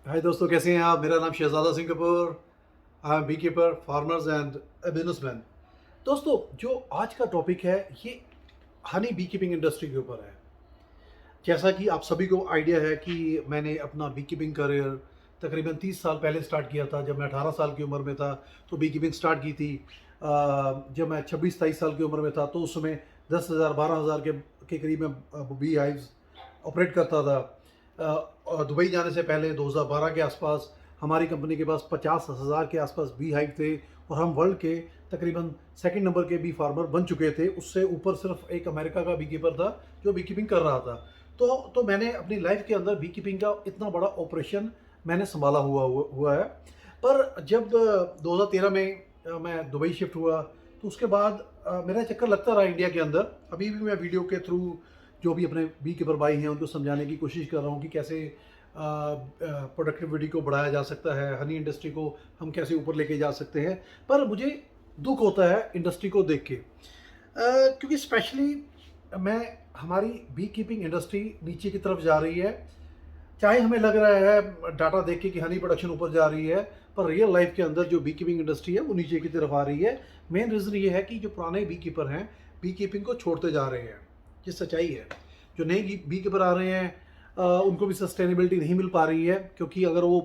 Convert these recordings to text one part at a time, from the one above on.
हाय दोस्तों, कैसे हैं आप? मेरा नाम Shahzada Singh Kapoor. I am beekeeper, farmers and businessman. दोस्तों, जो आज का टॉपिक है ये हनी बी कीपिंग इंडस्ट्री के ऊपर है। जैसा कि आप सभी को आइडिया है कि मैंने अपना बी कीपिंग करियर तकरीबन 30 साल पहले स्टार्ट किया था। जब मैं 18 साल की उम्र में था तो बी कीपिंग स्टार्ट की थी। जब मैं 26-23 साल की उम्र में था तो उस समय 10,000 12,000 के करीब मैं बी हाइव्स ऑपरेट करता था। और दुबई जाने से पहले 2012 के आसपास हमारी कंपनी के पास 50,000 के आसपास बी हाइव थे और हम वर्ल्ड के तकरीबन सेकंड नंबर के बी फार्मर बन चुके थे। उससे ऊपर सिर्फ एक अमेरिका का बी कीपर था जो बी कीपिंग कर रहा था। तो मैंने अपनी लाइफ के अंदर बी कीपिंग का इतना बड़ा ऑपरेशन मैंने संभाला हुआ है। पर जब 2013 में मैं दुबई शिफ्ट हुआ तो उसके बाद मेरा चक्कर लगता रहा इंडिया के अंदर। अभी भी मैं वीडियो के थ्रू जो भी अपने बी कीपर भाई हैं उनको समझाने की कोशिश कर रहा हूँ कि कैसे प्रोडक्टिविटी को बढ़ाया जा सकता है, हनी इंडस्ट्री को हम कैसे ऊपर लेके जा सकते हैं। पर मुझे दुख होता है इंडस्ट्री को देख के, क्योंकि स्पेशली मैं हमारी बी कीपिंग इंडस्ट्री नीचे की तरफ जा रही है। चाहे हमें लग रहा है डाटा देख के कि हनी प्रोडक्शन ऊपर जा रही है, पर रियल लाइफ के अंदर जो बी कीपिंग इंडस्ट्री है वो नीचे की तरफ आ रही है। मेन रीज़न ये है कि जो पुराने बी कीपर हैं बी कीपिंग को छोड़ते जा रहे हैं। ये सच्चाई है। जो नए बी कीपर आ रहे हैं उनको भी सस्टेनेबिलिटी नहीं मिल पा रही है, क्योंकि अगर वो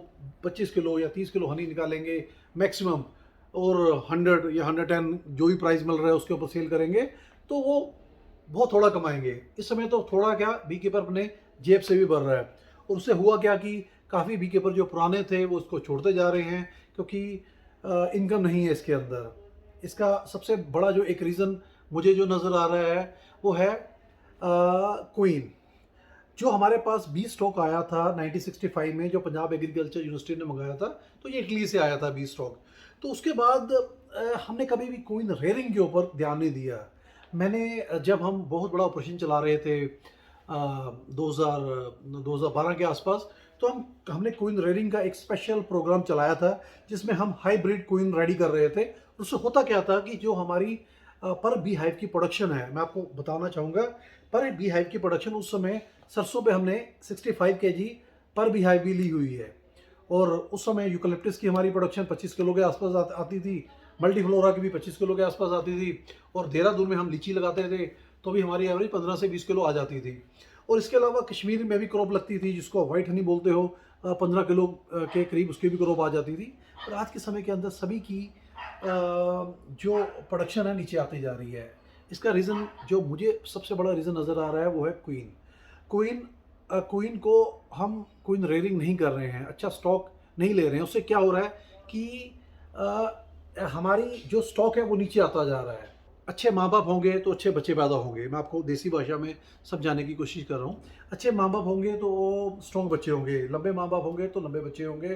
25 किलो या 30 किलो हनी निकालेंगे मैक्सिमम और 100 या 110 जो भी प्राइस मिल रहा है उसके ऊपर सेल करेंगे तो वो बहुत थोड़ा कमाएंगे। इस समय तो थोड़ा क्या, बी कीपर अपने जेब से भी भर रहा है। और उससे हुआ क्या कि काफ़ी बी कीपर जो पुराने थे वो उसको छोड़ते जा रहे हैं, क्योंकि इनकम नहीं है इसके अंदर। इसका सबसे बड़ा जो एक रीज़न मुझे जो नज़र आ रहा है वो है क्वीन। जो हमारे पास बी स्टॉक आया था 1965 में, जो पंजाब एग्रीकल्चर यूनिवर्सिटी ने मंगाया था, तो ये इटली से आया था बी स्टॉक। तो उसके बाद हमने कभी भी क्वीन रेयरिंग के ऊपर ध्यान नहीं दिया। जब हम बहुत बड़ा ऑपरेशन चला रहे थे 2012 के आसपास, तो हमने क्वीन रेयरिंग का एक स्पेशल प्रोग्राम चलाया था जिसमें हम हाइब्रिड क्वीन रेडी कर रहे थे। उससे होता क्या था कि जो हमारी पर बी हाइव की प्रोडक्शन है, मैं आपको बताना चाहूँगा। पर बी हाइव की प्रोडक्शन उस समय सरसों पे हमने 65 केजी पर बी हाइव भी ली हुई है। और उस समय यूकलिप्टस की हमारी प्रोडक्शन 25 किलो के आसपास आती थी। मल्टीफ्लोरा की भी 25 किलो के आसपास आती थी। और देहरादून में हम लीची लगाते थे तो भी हमारी एवरेज 15 से 20 किलो आ जाती थी। और इसके अलावा कश्मीर में भी क्रॉप लगती थी जिसको वाइट हनी बोलते हो, 15 किलो के करीब उसकी भी क्रॉप आ जाती थी। और आज के समय के अंदर सभी की जो प्रोडक्शन है नीचे आती जा रही है। इसका रीज़न जो मुझे सबसे बड़ा रीज़न नज़र आ रहा है वो है क्वीन। क्वीन क्वीन को हम क्वीन रेयरिंग नहीं कर रहे हैं, अच्छा स्टॉक नहीं ले रहे हैं। उससे क्या हो रहा है कि हमारी जो स्टॉक है वो नीचे आता जा रहा है। अच्छे माँ बाप होंगे तो अच्छे बच्चे पैदा होंगे। मैं आपको देसी भाषा में समझाने की कोशिश कर रहा हूँ। अच्छे माँ बाप होंगे तो स्ट्रॉन्ग बच्चे होंगे, लंबे माँ बाप होंगे तो लंबे बच्चे होंगे।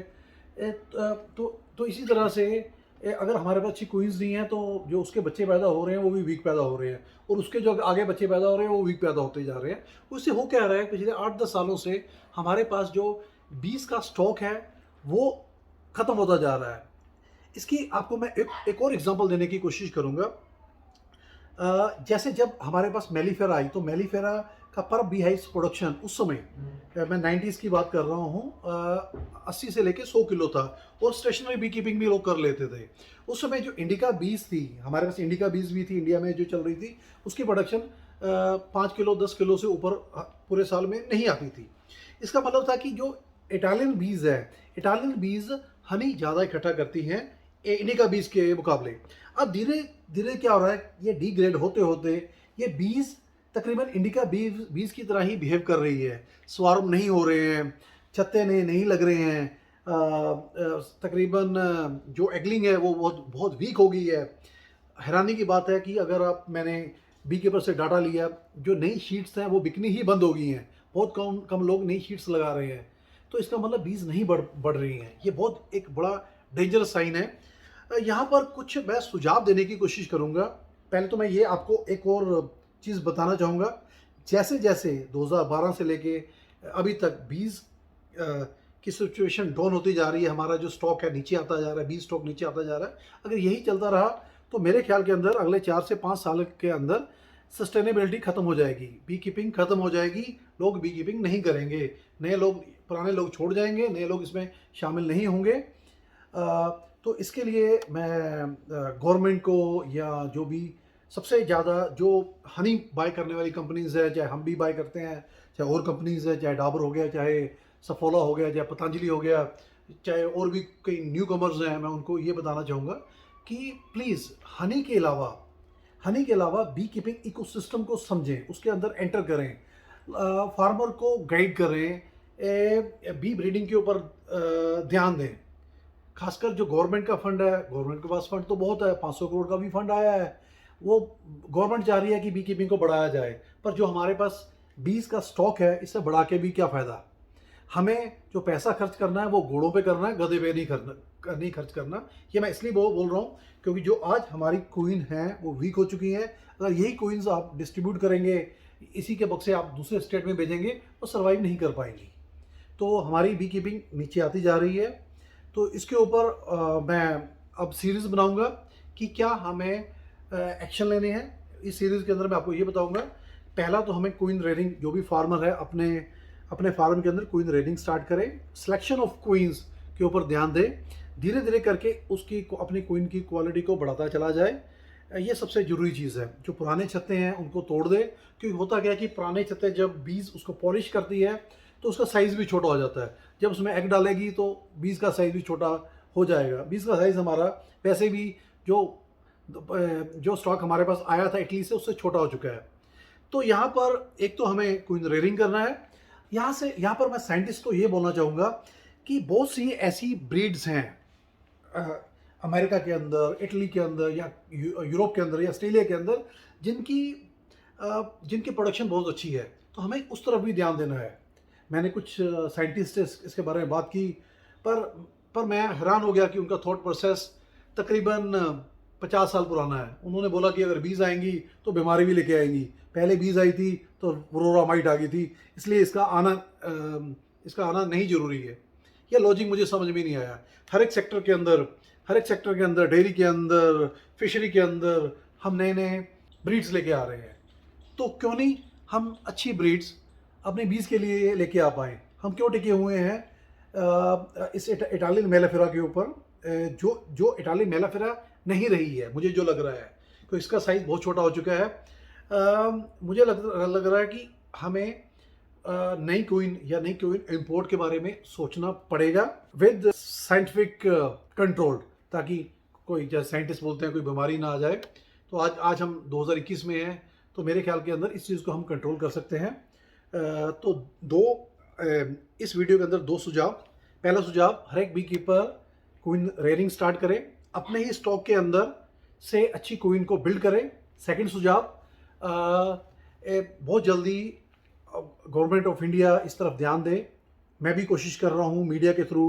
तो इसी तरह से अगर हमारे पास अच्छी क्वींस नहीं है तो जो उसके बच्चे पैदा हो रहे हैं वो भी वीक पैदा हो रहे हैं, और उसके जो आगे बच्चे पैदा हो रहे हैं वो वीक पैदा होते जा रहे हैं। उससे हो क्या रहा है, पिछले 8-10 सालों से हमारे पास जो बीज का स्टॉक है वो ख़त्म होता जा रहा है। इसकी आपको मैं एक और एग्जांपल देने की कोशिश करूंगा। जैसे जब हमारे पास मेलीफेरा आई तो मेलीफेरा का पर बीहाइव्स प्रोडक्शन उस समय, मैं 90s की बात कर रहा हूँ, 80 से लेके 100 किलो था। और स्टेशनरी बी कीपिंग भी लोग कर लेते थे। उस समय जो इंडिका बीज थी, हमारे पास इंडिका बीज भी थी इंडिया में जो चल रही थी, उसकी प्रोडक्शन 5 किलो 10 किलो से ऊपर पूरे साल में नहीं आती थी। इसका मतलब था कि जो इटालियन बीज है, इटालियन बीज हनी ज़्यादा इकट्ठा करती हैं इंडिका बीज के मुकाबले। अब धीरे धीरे क्या हो रहा है, ये डिग्रेड होते होते ये बीज तकरीबन इंडिका बीज की तरह ही बिहेव कर रही है। स्वार्म नहीं हो रहे हैं, छत्ते नहीं लग रहे हैं। तकरीबन जो एगलिंग है वो बहुत बहुत वीक हो गई है। हैरानी की बात है कि अगर मैंने बी कीपर से डाटा लिया, जो नई शीट्स हैं वो बिकनी ही बंद हो गई हैं। बहुत कम कम लोग नई शीट्स लगा रहे हैं। तो इसका मतलब बीज नहीं बढ़ रही हैं। ये बहुत एक बड़ा डेंजरस साइन है। यहाँ पर कुछ मैं सुझाव देने की कोशिश करूँगा। पहले तो मैं ये आपको एक और चीज़ बताना चाहूँगा। जैसे जैसे 2012 से लेके अभी तक बीज की सिचुएशन डाउन होती जा रही है, हमारा जो स्टॉक है नीचे आता जा रहा है, बीज स्टॉक नीचे आता जा रहा है। अगर यही चलता रहा तो मेरे ख्याल के अंदर अगले 4 से 5 साल के अंदर सस्टेनेबिलिटी खत्म हो जाएगी, बी कीपिंग खत्म हो जाएगी। लोग बी कीपिंग नहीं करेंगे, नए लोग, पुराने लोग छोड़ जाएंगे, नए लोग इसमें शामिल नहीं होंगे। तो इसके लिए मैं गवर्नमेंट को या जो भी सबसे ज़्यादा जो हनी बाय करने वाली कंपनीज़ है, चाहे हम भी बाय करते हैं, चाहे और कंपनीज़ है, चाहे डाबर हो गया, चाहे सफोला हो गया, चाहे पतंजलि हो गया, चाहे और भी कई न्यू कमर्स हैं, मैं उनको ये बताना चाहूँगा कि प्लीज़ हनी के अलावा बी कीपिंग इकोसिस्टम को समझें, उसके अंदर एंटर करें, फार्मर को गाइड करें, बी ब्रीडिंग के ऊपर ध्यान दें। खासकर जो गवर्नमेंट का फंड है, गवर्नमेंट के पास फंड तो बहुत है, 500 करोड़ का भी फंड आया है, वो गवर्नमेंट चाह रही है कि बी कीपिंग को बढ़ाया जाए, पर जो हमारे पास बीज का स्टॉक है, इससे बढ़ा के भी क्या फ़ायदा। हमें जो पैसा खर्च करना है वो घोड़ों पे करना है, गधे पे नहीं खर्च करना। ये मैं इसलिए बोल रहा हूँ क्योंकि जो आज हमारी कोइन हैं वो वीक हो चुकी हैं। अगर यही कोइंस आप डिस्ट्रीब्यूट करेंगे, इसी के बक्से आप दूसरे स्टेट में भेजेंगे, तो सर्वाइव नहीं कर पाएंगी। तो हमारी बी कीपिंग नीचे आती जा रही है। तो इसके ऊपर मैं अब सीरीज़ बनाऊंगा कि क्या हमें एक्शन लेने हैं। इस सीरीज़ के अंदर मैं आपको ये बताऊंगा, पहला तो हमें कोइन रेडिंग, जो भी फार्मर है अपने फार्म के अंदर कोइन रेडिंग स्टार्ट करें, सिलेक्शन ऑफ कोइंस के ऊपर ध्यान दें, धीरे धीरे करके उसकी अपनी कोइन की क्वालिटी को बढ़ाता चला जाए। ये सबसे ज़रूरी चीज़ है। जो पुराने छत्ते हैं उनको तोड़ दे, क्योंकि होता क्या है कि पुराने छत्ते जब बीज उसको पॉलिश करती है तो उसका साइज़ भी छोटा हो जाता है। जब उसमें एग डालेगी तो बीज का साइज़ भी छोटा हो जाएगा। बीज का साइज़ हमारा वैसे भी जो स्टॉक हमारे पास आया था इटली से, उससे छोटा हो चुका है। तो यहाँ पर एक तो हमें कोइन रेयरिंग करना है। यहाँ पर मैं साइंटिस्ट को ये बोलना चाहूँगा कि बहुत सी ऐसी ब्रीड्स हैं अमेरिका के अंदर, इटली के अंदर, या यूरोप के अंदर, या ऑस्ट्रेलिया के अंदर, जिनकी प्रोडक्शन बहुत अच्छी है। तो हमें उस तरफ भी ध्यान देना है। मैंने कुछ साइंटिस्ट इसके बारे में बात की, पर मैं हैरान हो गया कि उनका थॉट प्रोसेस तकरीबन 50 साल पुराना है। उन्होंने बोला कि अगर बीज आएंगी तो बीमारी भी लेके आएंगी। पहले बीज आई थी तो वरोरा माइट आ गई थी, इसलिए इसका आना नहीं ज़रूरी है। यह लॉजिक मुझे समझ में नहीं आया। हर एक सेक्टर के अंदर, डेयरी के अंदर, फिशरी के अंदर हम नए नए ब्रीड्स लेके आ रहे हैं। तो क्यों नहीं हम अच्छी ब्रीड्स अपने बीज के लिए लेके आ पाएँ। हम क्यों टिके हुए हैं इस इटालियन मेलाफेरा के ऊपर, जो इटालियन मेलाफेरा नहीं रही है, मुझे जो लग रहा है, तो इसका साइज़ बहुत छोटा हो चुका है। मुझे लग रहा है कि हमें नई कोइन इंपोर्ट के बारे में सोचना पड़ेगा विद साइंटिफिक कंट्रोल, ताकि कोई, जैसे साइंटिस्ट बोलते हैं, कोई बीमारी ना आ जाए। तो आज हम 2021 में हैं, तो मेरे ख्याल के अंदर इस चीज़ को हम कंट्रोल कर सकते हैं। तो इस वीडियो के अंदर 2 सुझाव। पहला सुझाव, हर एक bee keeper coin rearing start करें, अपने ही स्टॉक के अंदर से अच्छी कोइन को बिल्ड करें। सेकंड सुझाव, बहुत जल्दी गवर्नमेंट ऑफ इंडिया इस तरफ ध्यान दे। मैं भी कोशिश कर रहा हूँ मीडिया के थ्रू,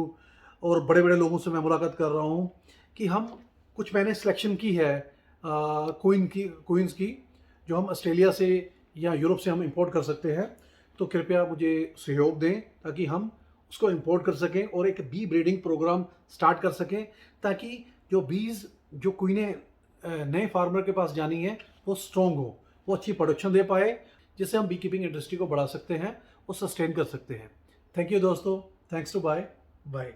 और बड़े बड़े लोगों से मैं मुलाकात कर रहा हूँ कि मैंने सिलेक्शन की है कोइंस की, जो हम ऑस्ट्रेलिया से या यूरोप से हम इंपोर्ट कर सकते हैं। तो कृपया मुझे सहयोग दें ताकि हम उसको इंपोर्ट कर सकें और एक बी ब्रीडिंग प्रोग्राम स्टार्ट कर सकें, ताकि जो कोइनें नए फार्मर के पास जानी है वो स्ट्रॉन्ग हो, वो अच्छी प्रोडक्शन दे पाए, जिससे हम बी कीपिंग इंडस्ट्री को बढ़ा सकते हैं और सस्टेन कर सकते हैं। थैंक यू दोस्तों, थैंक्स टू बाय।